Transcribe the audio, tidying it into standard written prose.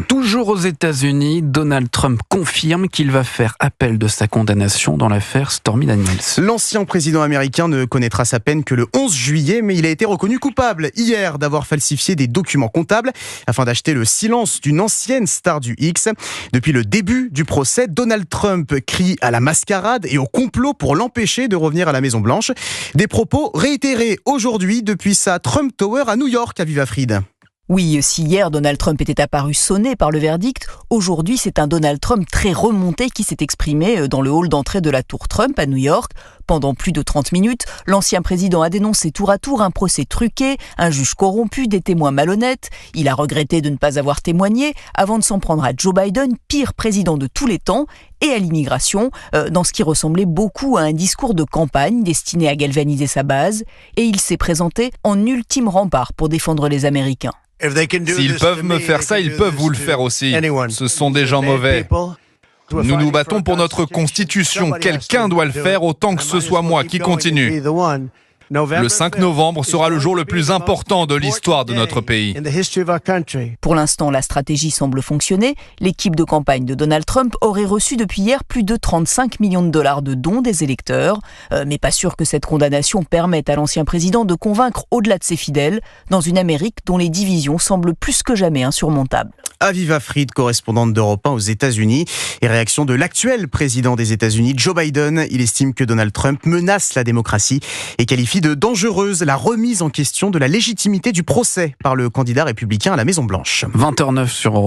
Toujours aux États-Unis, Donald Trump confirme qu'il va faire appel de sa condamnation dans l'affaire Stormy Daniels. L'ancien président américain ne connaîtra sa peine que le 11 juillet, mais il a été reconnu coupable hier d'avoir falsifié des documents comptables afin d'acheter le silence d'une ancienne star du X. Depuis le début du procès, Donald Trump crie à la mascarade et au complot pour l'empêcher de revenir à la Maison-Blanche. Des propos réitérés aujourd'hui depuis sa Trump Tower à New York, à Aviva Fried. Oui, si hier Donald Trump était apparu sonné par le verdict, aujourd'hui c'est un Donald Trump très remonté qui s'est exprimé dans le hall d'entrée de la tour Trump à New York. Pendant plus de 30 minutes, l'ancien président a dénoncé tour à tour un procès truqué, un juge corrompu, des témoins malhonnêtes. Il a regretté de ne pas avoir témoigné avant de s'en prendre à Joe Biden, pire président de tous les temps, et à l'immigration, dans ce qui ressemblait beaucoup à un discours de campagne destiné à galvaniser sa base. Et il s'est présenté en ultime rempart pour défendre les Américains. S'ils peuvent me faire ça, ils peuvent vous le faire aussi. Ce sont des gens mauvais. Nous nous battons pour notre constitution. Quelqu'un doit le faire autant que ce soit moi qui continue. Le 5 novembre sera le jour le plus important de l'histoire de notre pays. Pour l'instant, la stratégie semble fonctionner. L'équipe de campagne de Donald Trump aurait reçu depuis hier plus de 35 millions de dollars de dons des électeurs. Mais pas sûr que cette condamnation permette à l'ancien président de convaincre au-delà de ses fidèles, dans une Amérique dont les divisions semblent plus que jamais insurmontables. Aviva Fried, correspondante d'Europe 1 aux États-Unis. Et réaction de l'actuel président des États-Unis, Joe Biden. Il estime que Donald Trump menace la démocratie et qualifie de dangereuse la remise en question de la légitimité du procès par le candidat républicain à la Maison-Blanche. 20h09 sur Europe.